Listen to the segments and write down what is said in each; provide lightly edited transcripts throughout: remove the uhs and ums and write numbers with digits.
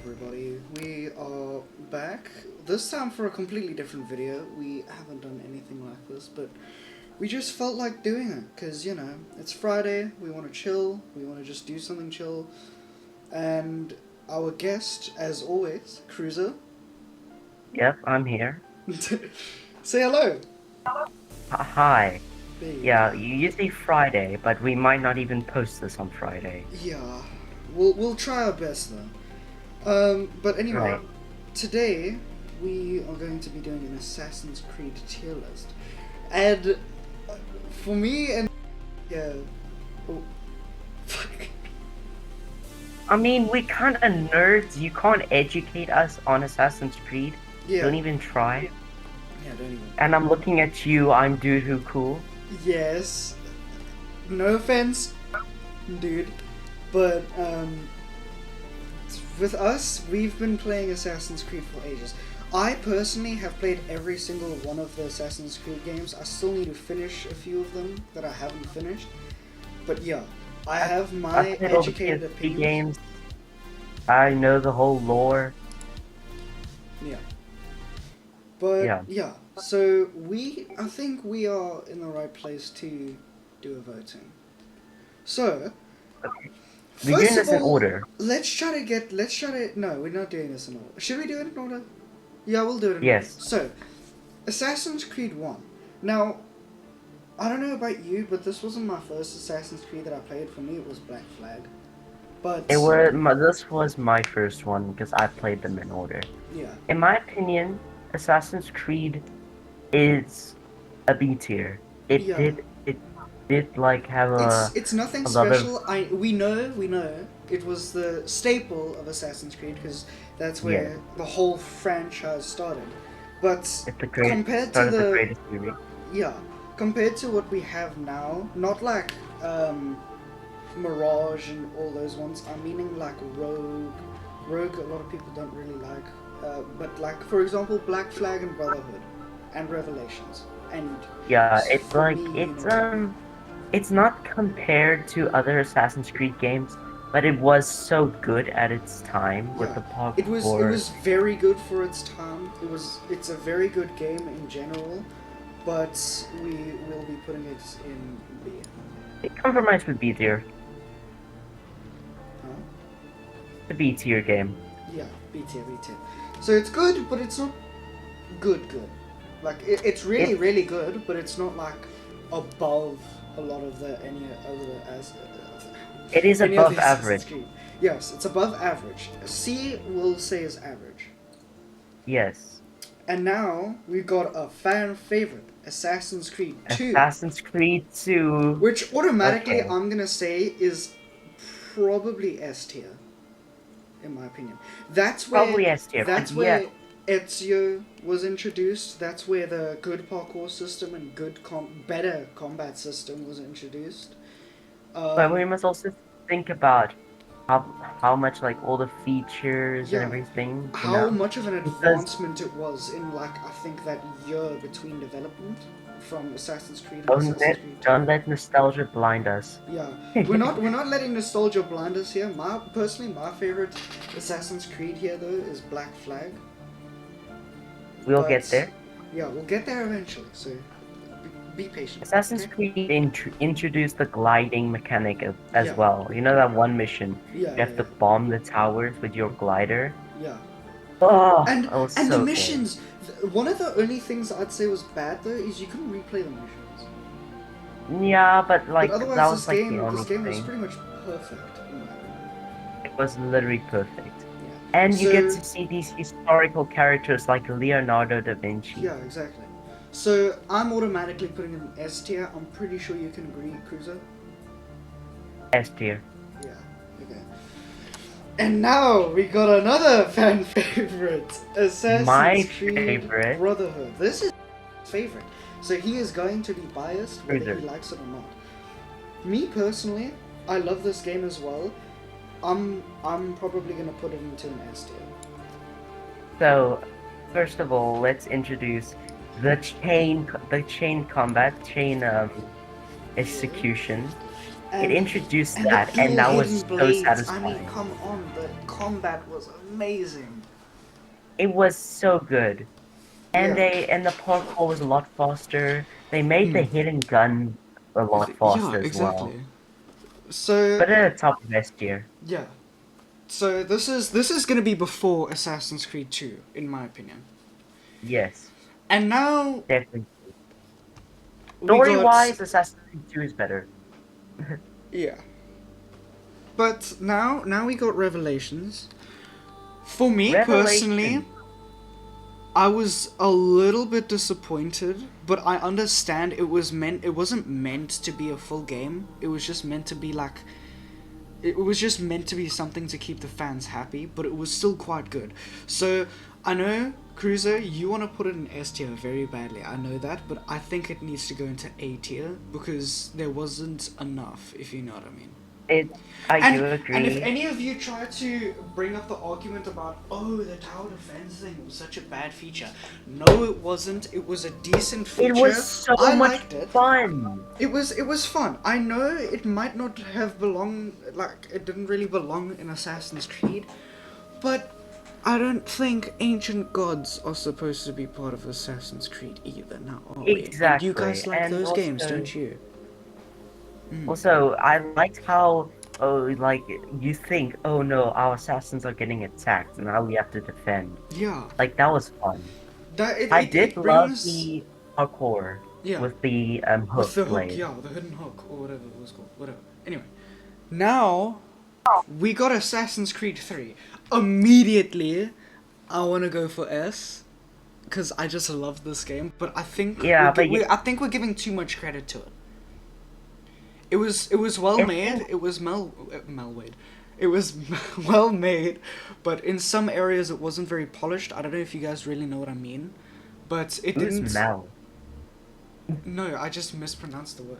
everybody? We are back, this time for a completely different video. We haven't done anything like this, but we just felt like doing it, because, you know, it's Friday, we want to chill, we want to just do something chill, and our guest, as always, Cruiser. Yep, I'm here. Say hello! Hi. There you Yeah, go. you usually Friday, but we might not even post this on Friday. Yeah, we'll try our best though. But anyway, Right. today we are going to be doing an Assassin's Creed tier list. And for me and yeah, oh, fuck. I mean, we kind of nerds. You can't educate us on Assassin's Creed. Yeah, Don't even try. yeah, don't even. And I'm looking at you. I'm dude who cool. Yes, no offense, dude, but with us, we've been playing Assassin's Creed for ages. I personally have played every single one of the Assassin's Creed games. I still need to finish a few of them that I haven't finished. But yeah, I have I've my played all the educated PS3 opinions. games. I know the whole lore. Yeah. But Yeah. yeah, so I think we are in the right place to do a voting. So, Okay. We're doing first of this in all, order. no, we're not doing this in order. Should we do it in order? Yeah, we'll do it in order. Yes. So, Assassin's Creed 1. Now, I don't know about you, but this wasn't my first Assassin's Creed that I played. For me, it was Black Flag. But, This was my first one because I played them in order. yeah. In my opinion, Assassin's Creed is a B tier. Yeah. It did like have It's nothing a lot of special. We know it was the staple of Assassin's Creed because that's yeah. where the whole franchise started. But It's the great compared to start of the the greatest series. yeah, compared to what we have now, not like Mirage and all those ones. I'm meaning like Rogue. Rogue, a lot of people don't really like. But like for example, Black Flag and Brotherhood, and Revelations, and Yeah, it's for like me, Unity. it's not compared to other Assassin's Creed games, but it was so good at its time with Yeah, the it was parkour. very good for its time. It's a very good game in general, but we will be putting it in B. It compromised with B tier. Huh? The B tier game. Yeah, B tier, B tier. So it's good, but it's not good. Like it's really It's really good, but it's not like above a lot of the it is any of above the Assassin's average. Creed. Yes, it's above average. C will say is average. Yes. And now we've got a fan favorite, Assassin's Creed 2, Assassin's Creed 2. which automatically Okay. I'm gonna say is probably S tier, in my opinion. That's where Probably S tier, but that's yeah. where Ezio was introduced. That's where the good parkour system and better combat system was introduced. But we Um, must also think about how much like all the features and yeah, everything, you how know? much of an Because advancement it was in like I think that year between development from Assassin's Creed and don't Assassin's let Creed 2. don't let nostalgia blind us. Yeah, we're not letting nostalgia blind us here. My favorite Assassin's Creed here though is Black Flag, We'll get but there. yeah, we'll get there eventually. So be patient, Assassin's okay? Creed introduced the gliding mechanic as Yeah, well. You know that one mission yeah, you yeah, have to yeah, bomb the towers with your glider. yeah. Oh, And that was and the so good. missions. One of the only things I'd say was bad though is you couldn't replay the missions. Yeah, but But like that otherwise, was like the this only game was thing. pretty much perfect in my opinion. It was literally perfect. Yeah. And you get So to see these historical characters like Leonardo da Vinci. yeah, exactly. So I'm automatically putting it in S tier. I'm pretty sure you can agree, Cruiser. S tier. Yeah. Okay. And now we got another fan favorite, My Assassin's Creed favorite Brotherhood. This is his favorite, so he is going to be biased whether he cruiser. likes it or not. Me personally, I love this game as well. I'm probably gonna put it into an S tier. So, first of all, let's introduce the chain combat, chain Yeah. execution. It and introduced the that, and dual that hidden was so blades. I mean, satisfying. come on, the combat was amazing. It was so good. And Yeah. the parkour was a lot faster. They made the hidden gun a lot Yeah, faster as well. exactly. So But at the top of S tier. yeah. So this is gonna be before Assassin's Creed 2, in my opinion. Yes, And now definitely. we Story got wise, Assassin's Creed 2 is better. yeah. But now we got Revelations. For me personally, Revelation. I was a little bit disappointed, but I understand it wasn't meant to be a full game. It was just meant to be like it was just meant to be something to keep the fans happy, but it was still quite good. So I know, Cruiser, you want to put it in S tier very badly. I know that, but I think it needs to go into A tier because there wasn't enough, if you know what I mean. It. I And do and if agree. any of you try to bring up the argument about the tower defense thing was such a bad feature, no, it wasn't. It was a decent It was feature. so I much liked it. fun. It was fun. I know it might not have belonged, like it didn't really belong in Assassin's Creed, but I don't think ancient gods are supposed to be part of Assassin's Creed either. Now, are we? And you Exactly. guys like And those games, also, don't you? I liked how, oh, like, you think, oh no, our assassins are getting attacked, and now we have to defend. Yeah. Like, that was fun. That I it did it love brings the parkour yeah. with the With hook the hook, blade. yeah, the hidden hook, or whatever it was called. Whatever. Anyway, now we got Assassin's Creed 3. Immediately, I want to go for S because I just love this game. But I think Yeah, but I think we're giving too much credit to it. It was well it's made. It was Melwade. It was well made, but in some areas it wasn't very polished. I don't know if you guys really know what I mean, but it who's didn't. Mel? No, I just mispronounced the word.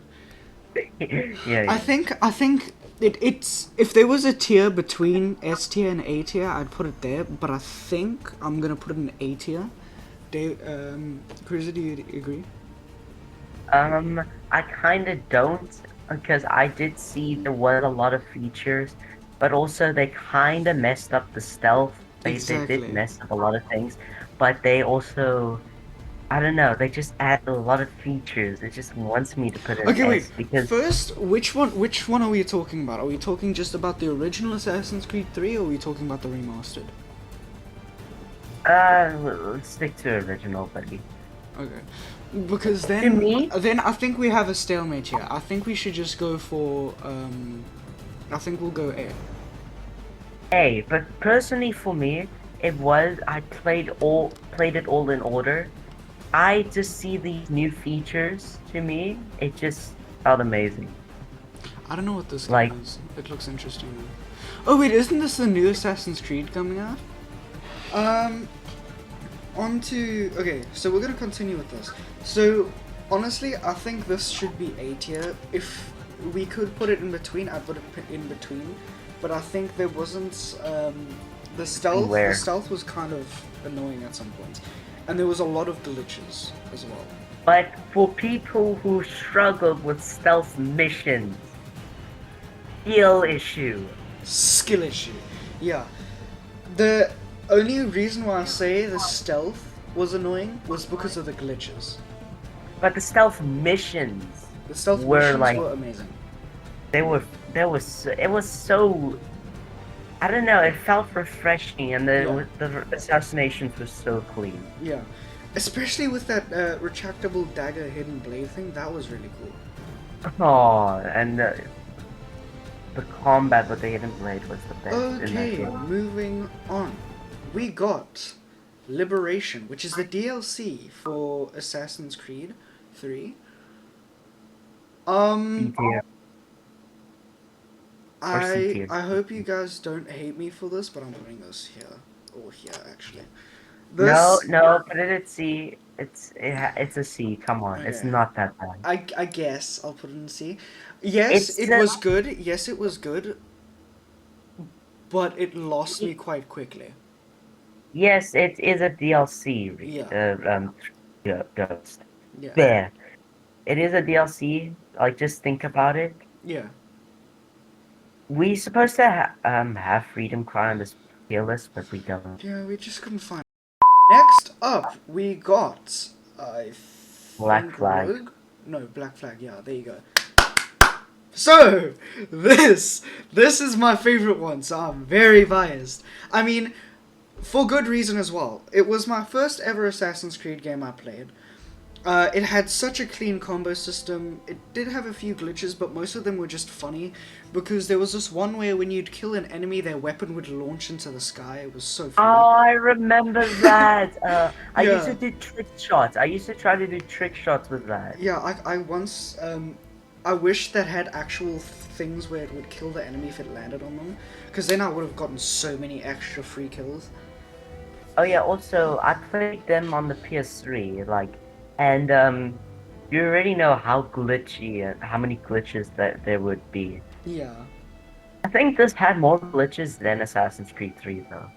Yeah, I think it's if there was a tier between S tier and A tier, I'd put it there. But I think I'm gonna put it in A tier. Dave, Cruiser, do you agree? I kind of don't because I did see there was a lot of features, but also they kind of messed up the stealth. They did Exactly. mess up a lot of things, but they also I don't know, they just add a lot of features. It just wants me to put an Okay, wait. S because First, which one are we talking about? Are we talking just about the original Assassin's Creed 3, or are we talking about the remastered? let's stick to original, buddy. Okay. Because To then me, then I think we have a stalemate here. I think we should just go for I think we'll go A. A, but personally for me, I played it all in order. I just see these new features to me, it just felt amazing. I don't know what this game Like, is. It looks interesting though. Oh wait, isn't this the new Assassin's Creed coming out? Um, on to okay. So we're gonna continue with this. So honestly, I think this should be A tier. If we could put it in between, I'd put it in between. But I think there wasn't the between stealth. The where. stealth was kind of annoying at some points, and there was a lot of glitches as well. But for people who struggled with stealth missions, skill issue. Skill issue. Yeah. The only reason why I say the stealth was annoying was because of the glitches. But the stealth missions The stealth were missions like were amazing. they were it was so I don't know, it felt refreshing and Yeah, the assassinations were so clean. yeah. Especially with that retractable dagger hidden blade thing, that was really cool. Oh, and the combat with the hidden blade was the best in that Okay, game. moving on. We got Liberation, which is the DLC for Assassin's Creed 3. C Um, tier or C I tier. I hope you guys don't hate me for this, but I'm putting this here or here actually. No, This no, put it at C. It's a C. Come on, it's okay. not that bad. I guess I'll put it in C. Yes, It's it was good. Yes, it was good, but it lost me quite quickly. yes, it is a DLC. Yeah, Ghost. yeah, There, it is a DLC. Like just think about it. yeah. We supposed to have Freedom Cry on this tier list, but we don't. Yeah, we just couldn't find it. Next up, we got, I Black think, Flag. Rogue? No, Black Flag, yeah, there you go. So, this is my favorite one, so I'm very biased. I mean, for good reason as well. It was my first ever Assassin's Creed game I played. It had such a clean combo system. It did have a few glitches, but most of them were just funny, because there was this one where when you'd kill an enemy, their weapon would launch into the sky. It was so funny. Oh, I remember that. I used to Yeah. do trick shots. I used to try to do trick shots with that. Yeah, I once, I wish that had actual things where it would kill the enemy if it landed on them, because then I would have gotten so many extra free kills. Oh yeah, also I played them on the PS3, and you already know how glitchy, how many glitches that there would be. Yeah. I think this had more glitches than Assassin's Creed 3 though.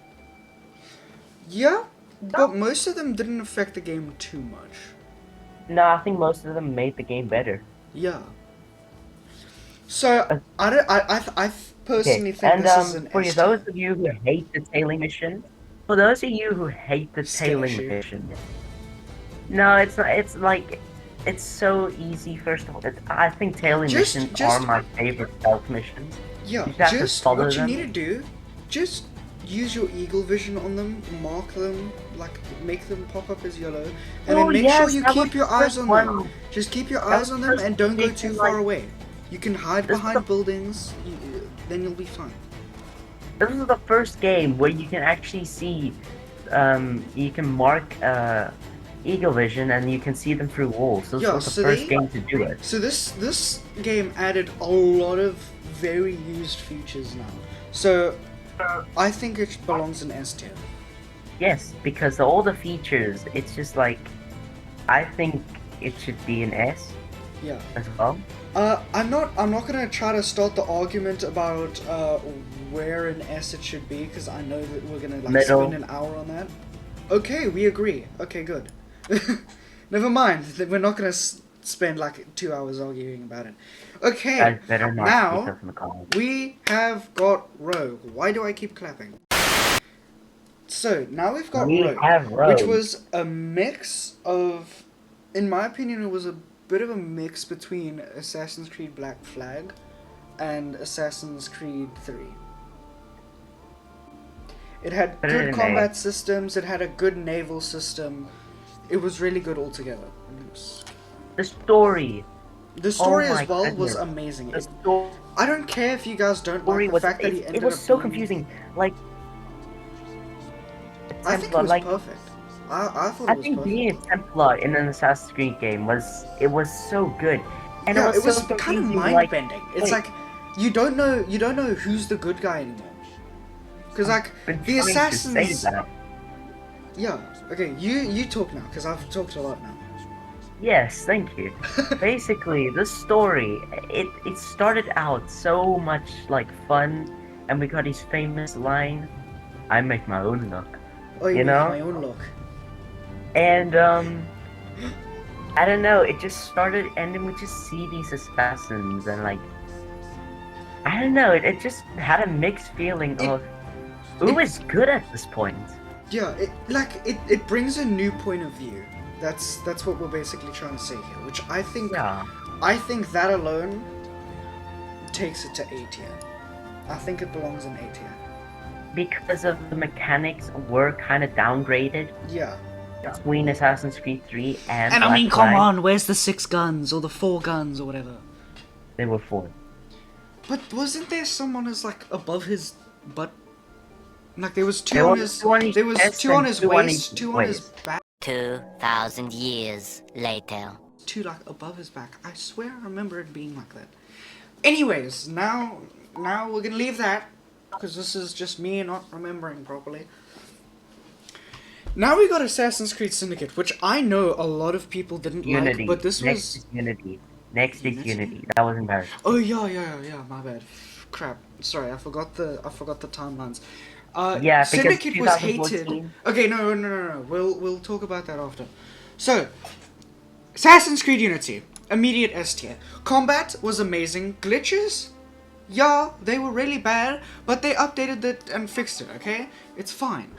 Yeah, but most of them didn't affect the game too much. No, I think most of them made the game better. Yeah. So Uh, I personally Okay, think and this is an for S those tier. of you who hate the tailing mission, for those of you who hate the Scares tailing you. mission, no, it's not. It's like it's so easy. First of all, I think tailing missions are Just my favorite stealth missions. yeah, You just have to just follow what you them. need to do, just use your eagle vision on them, mark them, like make them pop up as yellow, and Oh then make sure yes, you that was keep your the eyes first on one. them. Just keep your That eyes was on the them first and don't go too station, far like, away. You can hide this is behind the buildings, then you'll be fine. this is the first game where you can actually see, you can mark eagle vision and you can see them through walls. This Yeah, was the so first game to do it. so this game added a lot of very used features now. So I think it belongs in S tier. Yes, because all the features, it's just like, I think it should be an S Yeah. as well. I'm not gonna try to start the argument about where in S it should be, because I know that we're gonna like Middle. spend an hour on that. Okay, we agree. Okay, good. Never mind. We're not gonna spend like 2 hours arguing about it. Okay, Guys better not now speak of McCall. we have got Rogue. Why do I keep clapping? So now we've got We Rogue, have which Rogue. was a mix of, in my opinion, it was a bit of a mix between Assassin's Creed Black Flag and Assassin's Creed 3. It had Put it good in combat systems, it had a good naval system. It was really good altogether. The story. The story Oh my as well was goodness. amazing. The story I don't care if you guys don't like the was fact that he ended it was up so being- confusing. Like I think it was like perfect. I thought I it was think perfect. being a Templar in an Assassin's Creed game was so good. And Yeah, it was so kind of confusing, mind like, bending. It's wait. like you don't know who's the good guy anymore. Because like been the trying to assassins. say that. Yeah. Okay, you talk now because I've talked a lot now. Yes, thank you. Basically, the story, it started out so much like fun, and we got his famous line, "I make my own luck," Oh, you make know? my own look. And I don't know, it just started, and then we just see these assassins, and like, I don't know, it just had a mixed feeling of who is good at this point. Yeah, it brings a new point of view. That's what we're basically trying to say here. Which I think Yeah. that alone takes it to A tier. I think it belongs in A tier. Because of the mechanics were kind of downgraded Yeah. between Assassin's Creed 3 and And I Black mean, come Flag. on, where's the 6 guns or the 4 guns or whatever? They were 4. But wasn't there someone who's like above his butt? Like there was two There on was his. two on his There was chest two on and his two on waist, his two on his waist. back, 2,000 years later. two like above his back. I swear I remember it being like that. Anyways, now we're gonna leave that because this is just me not remembering properly. Now we got Assassin's Creed Syndicate, which I know a lot of people didn't Unity. like, but this Next was. is Unity. Next is Unity? Unity. That was embarrassing. Oh yeah. My bad. Crap. Sorry, I forgot the timelines. Yeah, because Syndicate was hated. 2014. Okay, no. We'll talk about that after. So, Assassin's Creed Unity, immediate S tier. Combat was amazing. Glitches, Yeah, they were really bad, but they updated it and fixed it, okay? It's fine.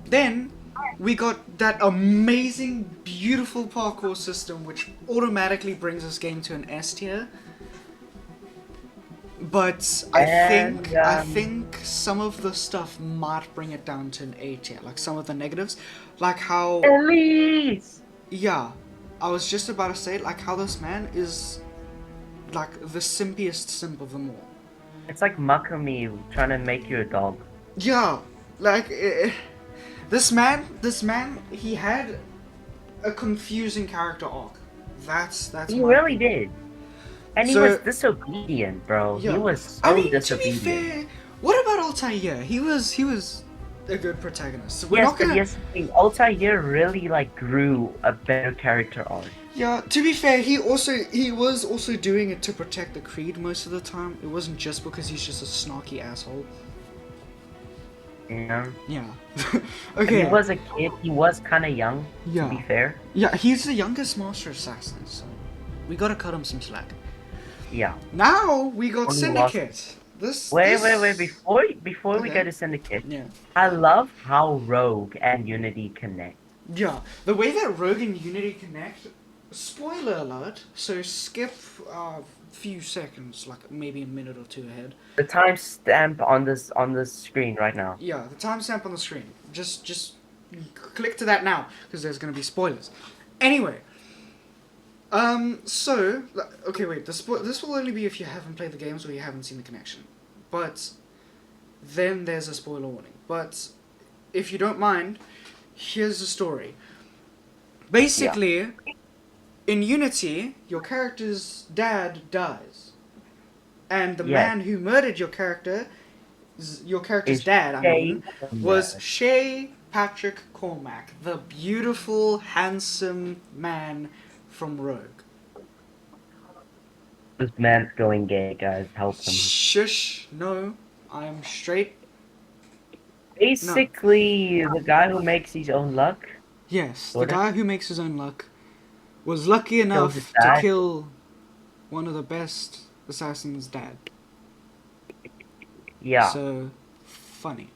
Then, we got that amazing, beautiful parkour system, which automatically brings this game to an S tier. But And I think some of the stuff might bring it down to an A tier, like some of the negatives, like how, Elise! yeah, I was just about to say, like how this man is like the simpiest simp of them all. It's like Makami trying to make you a dog. Yeah, like this man, he had a confusing character arc. That's He my really opinion. did. And he So- was disobedient, bro. Yeah. He was so I mean, to be disobedient. fair, what about Altair? He was a good protagonist. So we're Yes, not gonna. but yes, the thing, Altair really like grew a better character arc. Yeah, to be fair, he was also doing it to protect the Creed most of the time. It wasn't just because he's just a snarky asshole. You know? Yeah. When Okay. he was a kid, he was kind of young, Yeah. to be fair. Yeah, he's the youngest Master Assassin, so we gotta cut him some slack. Yeah. Now we got Only lost- Syndicate. This. Wait, this... before we Okay. go to Syndicate, Yeah. I love how Rogue and Unity connect. Yeah, the way that Rogue and Unity connect. Spoiler alert. So skip a few seconds, like maybe a minute or two ahead. The timestamp on this screen right now. Yeah, the timestamp on the screen. Just click to that now, because there's gonna be spoilers. Anyway, so okay, wait. This will only be if you haven't played the games or you haven't seen the connection. But then there's a spoiler warning. But if you don't mind, here's the story. Basically, in Unity, your character's dad dies, and the Yes. man who murdered your character's Is dad, I mean, Shay- was Shay Patrick Cormac, the beautiful, handsome man from Rogue. This man's going gay, guys. Help him. Shush, no, I'm straight. Basically, the guy who makes his own luck. Yes, the Sorta. guy who makes his own luck was lucky enough his to dad. kill one of the best assassins' dad. Yeah. So, funny.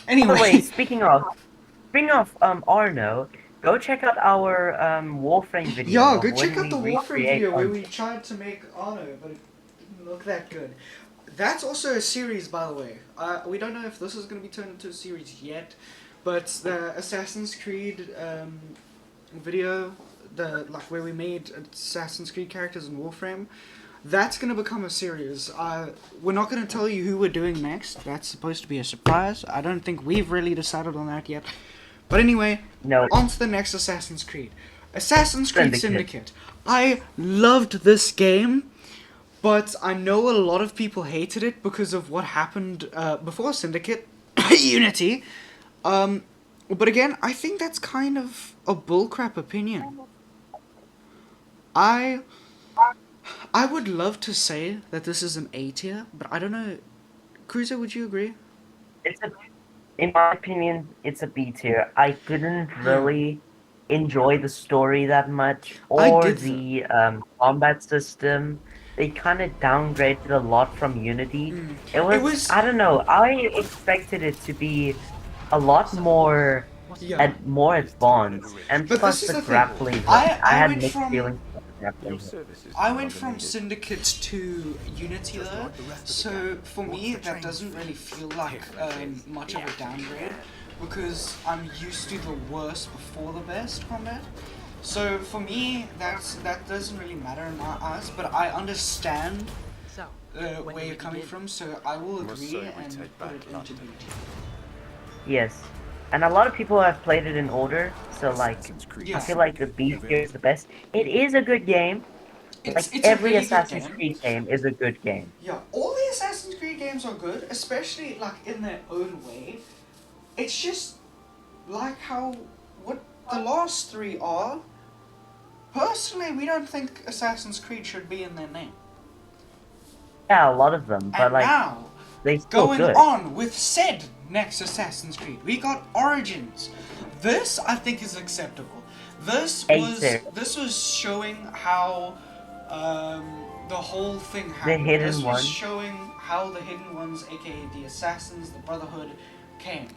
By the way, Anyway, speaking of Arno, go check out our Warframe video. yeah, of go when check out the we Warframe recreate video where Arno. we tried to make Arno, but it didn't look that good. That's also a series, by the way. We don't know if this is going to be turned into a series yet, but the Assassin's Creed video, where we made Assassin's Creed characters in Warframe, that's going to become a series. We're not going to tell you who we're doing next. That's supposed to be a surprise. I don't think we've really decided on that yet. But anyway, No, on to the next Assassin's Creed. Assassin's Creed Syndicate. Syndicate. I loved this game, but I know a lot of people hated it because of what happened before Syndicate, Unity. But again, I think that's kind of a bullcrap opinion. I would love to say that this is an A tier, but I don't know. Cruiser, would you agree? in my opinion, it's a B tier. I didn't really enjoy the story that much, I or did the combat system. They kind of downgraded a lot from Unity. It was, I don't know, I expected it to be a lot more Yeah. more advanced, and But plus this is the the thing. grappling. I had went mixed from- feelings about the grappling. I went from Syndicate to Unity though, so for me that doesn't really feel like much of a downgrade, because I'm used to the worst before the best combat. So for me, that doesn't really matter in my eyes, but I understand where you're coming from, so I will agree and put it into B tier. Yes, and a lot of people have played it in order, so like Yeah. I feel like the B tier is the best. It is a good game. It's Like a every really good Assassin's game. Creed game is a good game. Yeah, all the Assassin's Creed games are good, especially like in their own way. It's just like what the last three are. Personally, we don't think Assassin's Creed should be in their name. Yeah, a lot of them, but And like now, they still going good. on with said next Assassin's Creed, we got Origins. This I think is acceptable. This was showing how the whole thing happened. hidden This was one. showing how the Hidden Ones, aka the Assassins, the Brotherhood, came.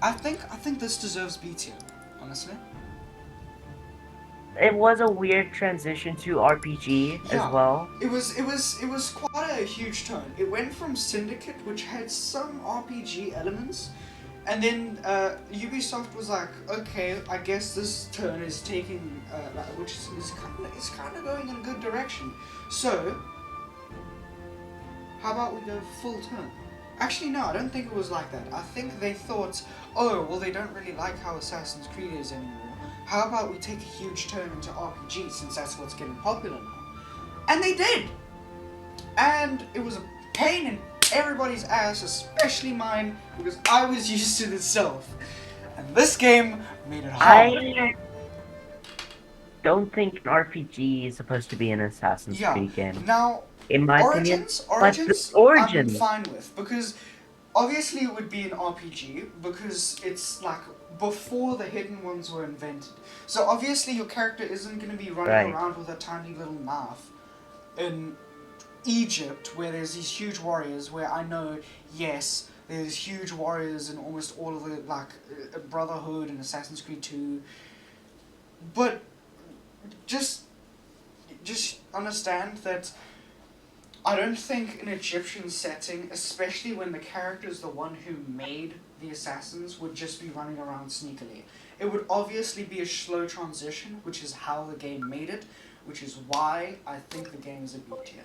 I think this deserves B tier, honestly. It was a weird transition to RPG as Yeah, well. it was quite a huge turn. It went from Syndicate, which had some RPG elements, and then Ubisoft was like, okay, I guess this turn is taking, which is kind of going in a good direction. So, how about we go full turn? Actually, no, I don't think it was like that. I think they thought, oh, well, they don't really like how Assassin's Creed is anymore. How about we take a huge turn into RPG since that's what's getting popular now? And they did! And it was a pain in everybody's ass, especially mine, because I was used to this self. And this game made it hard. I don't think an RPG is supposed to be an Assassin's Creed game. Now, In my Origins, I'm fine with, because obviously it would be an RPG, because it's like before the Hidden Ones were invented. So obviously your character isn't going to be running around with a tiny little knife in Egypt, where there's these huge warriors, where I know, yes, there's huge warriors in almost all of the, like, Brotherhood and Assassin's Creed 2, but just understand that I don't think an Egyptian setting, especially when the character is the one who made the assassins, would just be running around sneakily. It would obviously be a slow transition, which is how the game made it, which is why I think the game is a B tier.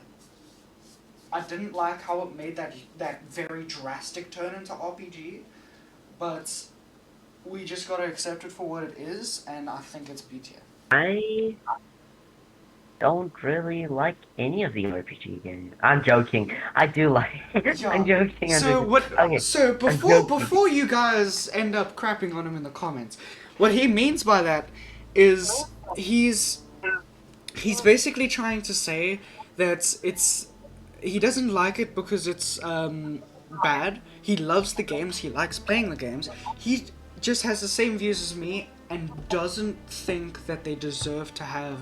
I didn't like how it made that very drastic turn into RPG, but we just gotta accept it for what it is, and I think it's B tier. I don't really like any of the RPG games. I'm joking. I do like. Yeah. I'm joking. So before you guys end up crapping on him in the comments, what he means by that is he's basically trying to say that he doesn't like it because it's bad. He loves the games. He likes playing the games. He just has the same views as me and doesn't think that they deserve to have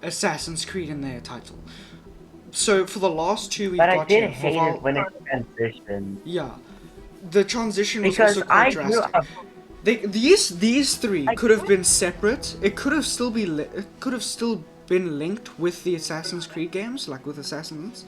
Assassin's Creed in their title. So for the last two we've got I did hate it when it transitioned. Yeah. The transition was because also quite drastic. These three could have been separate. It could have still been linked with the Assassin's Creed games, like with Assassins.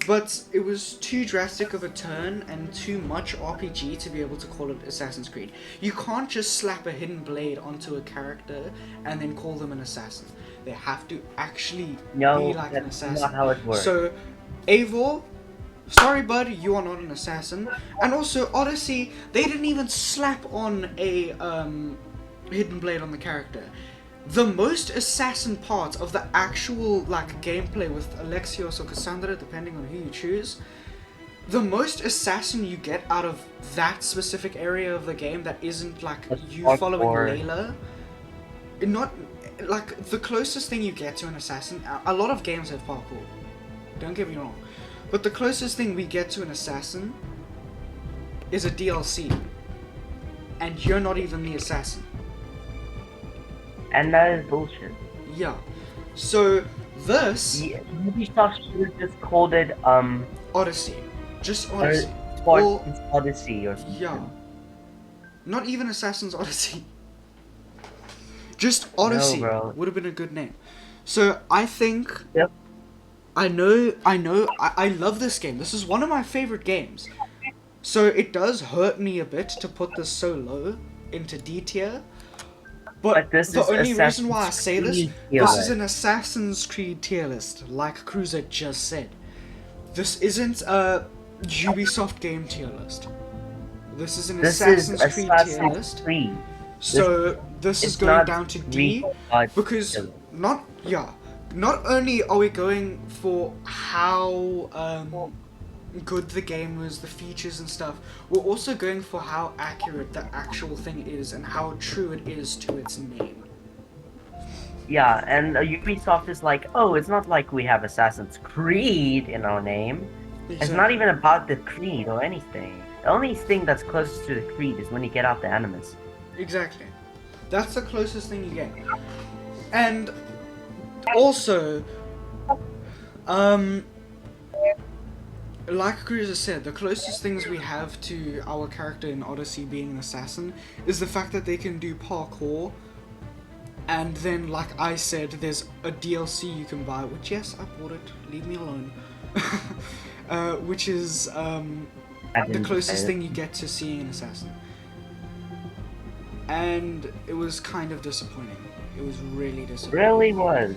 But it was too drastic of a turn and too much RPG to be able to call it Assassin's Creed. You can't just slap a hidden blade onto a character and then call them an assassin. They have to actually be like an assassin. Not how it works. So, Eivor, sorry bud, you are not an assassin. And also, Odyssey, they didn't even slap on a hidden blade on the character. The most assassin part of the actual gameplay with Alexios or Cassandra, depending on who you choose, the most assassin you get out of that specific area of the game that isn't you following Layla, not the closest thing you get to an assassin. A lot of games have parkour, don't get me wrong, but the closest thing we get to an assassin is a DLC, and you're not even the assassin. And that is bullshit. Yeah. So this Ubisoft should have just called it Odyssey. Just Odyssey. Odyssey or something. Yeah. Not even Assassin's Odyssey. Just Odyssey would have been a good name. So I think I love this game. This is one of my favorite games. So it does hurt me a bit to put this so low into D tier. But the only reason why I say this is an Assassin's Creed tier list, like Cruiser just said. This isn't a Ubisoft game tier list. This is an Assassin's Creed tier list. So this is going down to D, because not only are we going for how good the game was, the features and stuff, we're also going for how accurate the actual thing is and how true it is to its name. Yeah, and Ubisoft is like, oh, it's not like we have Assassin's Creed in our name. Exactly. It's not even about the creed or anything. The only thing that's closest to the creed is when you get out the Animus. Exactly. That's the closest thing you get. And also, like Cruiser said, the closest things we have to our character in Odyssey being an assassin is the fact that they can do parkour. And then, like I said, there's a DLC you can buy, which, yes, I bought it, leave me alone. Which is I the didn't closest say thing you get to seeing an assassin. And it was kind of disappointing. It was really it. disappointing. Really was.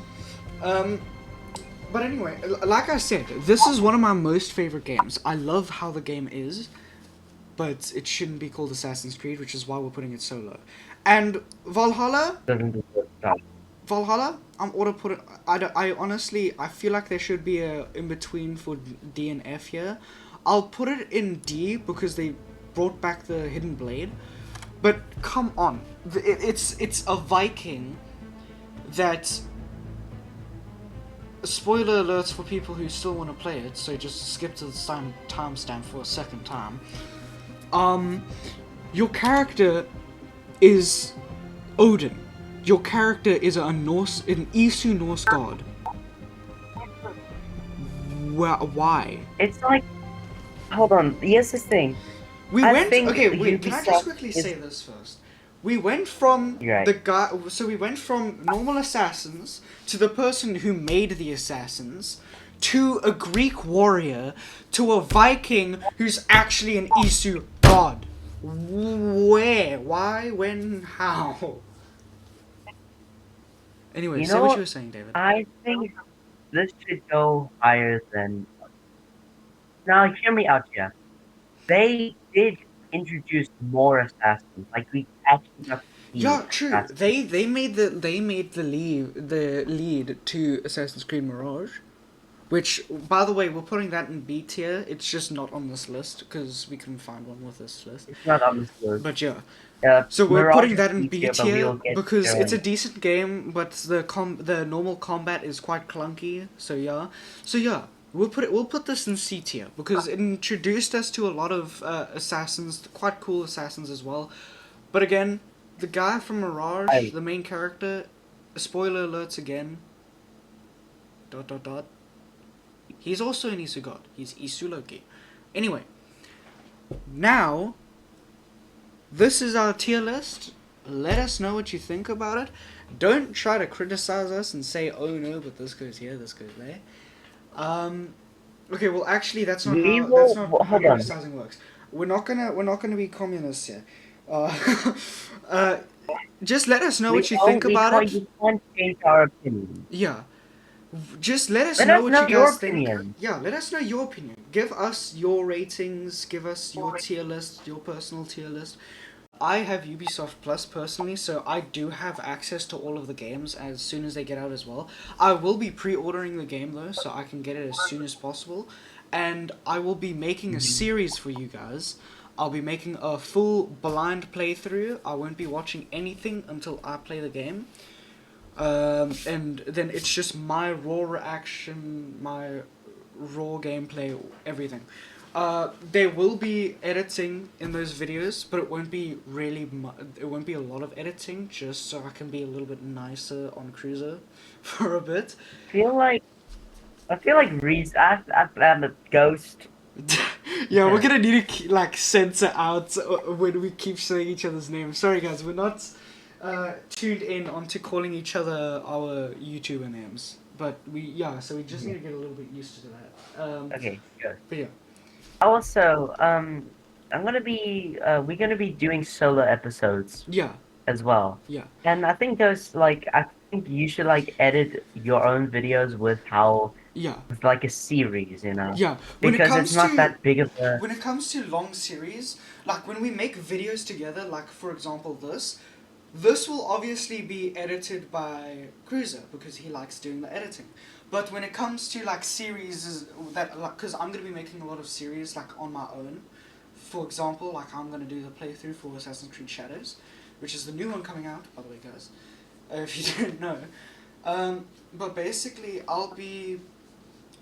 But anyway, like I said, this is one of my most favorite games. I love how the game is, but it shouldn't be called Assassin's Creed, which is why we're putting it solo. And Valhalla, Doesn't deserve that. I'm order put it. I honestly, I feel like there should be a in between for D and F here. I'll put it in D because they brought back the hidden blade. But come on, it's a Viking that. Spoiler alerts for people who still want to play it, so just skip to the timestamp for a second time. Your character is Odin. Your character is an Isu Norse god. Why? It's like, hold on. Here's the thing. We I went. think Okay, wait. Can I just Ubisoft quickly is- say this first? We went from Right. the guy. So we went from normal assassins to the person who made the assassins, to a Greek warrior, to a Viking who's actually an Isu god. Where? Why? When? How? Anyway, You say know what what? you were saying, David. I think this should go higher than. Now, hear me out here. They did introduce more assassins. Like we actually got to see Yeah, true. assassins. They made the lead to Assassin's Creed Mirage, which, by the way, we're putting that in B tier. It's just not on this list because we couldn't find one with this list. It's not on this list. But yeah, Uh, so we're Mirage putting is that in B but we tier will get because there it's a when- decent game, but the normal combat is quite clunky. So yeah, we'll put this in C tier because it introduced us to a lot of assassins, quite cool assassins as well. But again, the guy from Mirage, Hey. the main character, spoiler alerts again. ... He's also an Isu god. He's Isu Loki. Anyway, now this is our tier list. Let us know what you think about it. Don't try to criticize us and say, "Oh no, but this goes here, this goes there." Okay, well, actually, that's not We how will- how hold on. criticizing works. We're not gonna be communists here. Uh, just let us know what you think about it. You can't change our opinion. Yeah. Just let us Let know us what know you your guys think. opinion. Yeah, let us know your opinion. Give us your ratings. Give us your tier list, your personal tier list. I have Ubisoft Plus personally, so I do have access to all of the games as soon as they get out as well. I will be pre-ordering the game though, so I can get it as soon as possible. And I will be making a series for you guys. I'll be making a full blind playthrough. I won't be watching anything until I play the game. And then it's just my raw reaction, my raw gameplay, everything. There will be editing in those videos, but it won't be really it won't be a lot of editing, just so I can be a little bit nicer on Cruiser for a bit. I feel like Reese. I'm a ghost. Yeah, we're gonna need to like censor out when we keep saying each other's names. Sorry guys, we're not tuned in onto calling each other our YouTuber names, but so we just need to get a little bit used to that. Okay, good. But yeah. Also, we're gonna be doing solo episodes Yeah, as well. yeah, And I think I think you should edit your own videos with yeah, with like a series, you know? yeah. When it Because comes it's not to that big of a. when it comes to long series, like when we make videos together, like for example this will obviously be edited by Cruiser because he likes doing the editing. But when it comes to like series that like, because I'm gonna be making a lot of series like on my own. For example, like I'm gonna do the playthrough for Assassin's Creed Shadows, which is the new one coming out, by the way, guys. If you didn't know. But basically, I'll be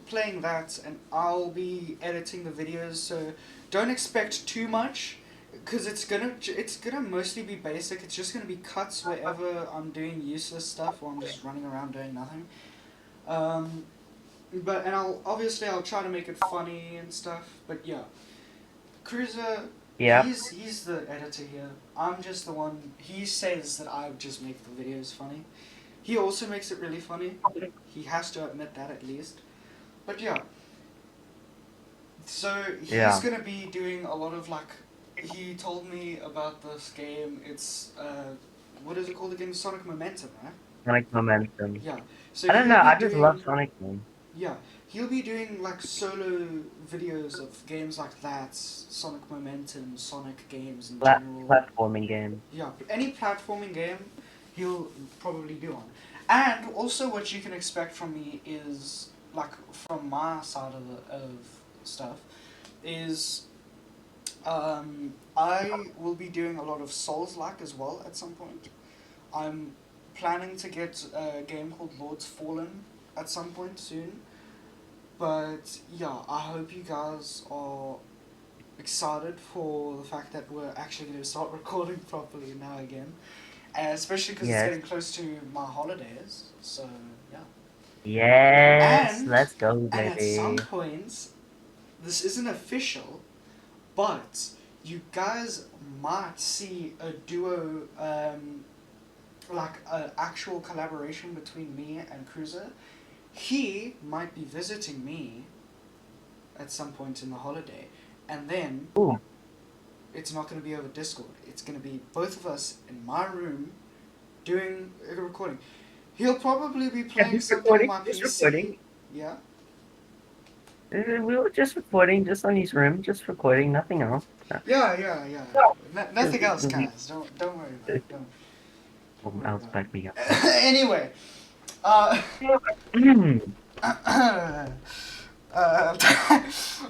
playing that and I'll be editing the videos. So don't expect too much. Because it's gonna mostly be basic. It's just gonna be cuts wherever I'm doing useless stuff or I'm just running around doing nothing. But and I'll try to make it funny and stuff. But yeah, Cruiser, Yeah. he's the editor here. I'm just the one. He says that I just make the videos funny. He also makes it really funny. He has to admit that at least. But yeah, so he's Yeah. gonna be doing a lot of like. He told me about this game. It's what is it called again? Sonic Momentum, right? Sonic Momentum. Yeah. So I don't know. he'll be I just love doing. Sonic games. Yeah, he'll be doing like solo videos of games like that, Sonic Momentum, Sonic games in general. Platforming game. Yeah, any platforming game, he'll probably do one. And also, what you can expect from me is like from my side of stuff is I will be doing a lot of Souls-like as well at some point. I'm planning to get a game called Lords Fallen at some point soon. But yeah, I hope you guys are excited for the fact that we're actually going to start recording properly now again. Especially because it's Yes. getting close to my holidays. So yeah. Yes. And Let's go, and at some baby. point, this isn't official, but you guys might see a duo, like an actual collaboration between me and Cruiser. He might be visiting me at some point in the holiday, and then Ooh. it's not going to be over Discord. It's going to be both of us in my room doing a recording. He'll probably be Yeah, playing just something on recording. my Just PC. recording. Yeah. We were just recording, just on his room, just recording, nothing else. Yeah. Nothing else, We, guys. Don't worry about it. Don't worry else about back me up. it. Anyway, uh,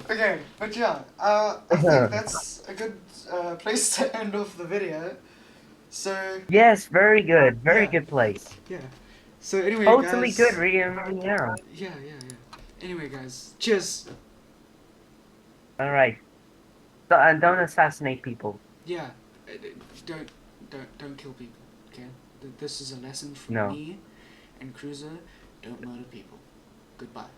okay, but yeah, I think that's a good place to end off the video. So Yes, very good. Very yeah, good place. yeah. So anyway, Totally good guys. reunion. Yeah. Anyway, guys, cheers. Alright. So, and don't assassinate people. Yeah, don't don't kill people. Okay, this is a lesson from No. me and Cruiser. Don't murder people. Goodbye.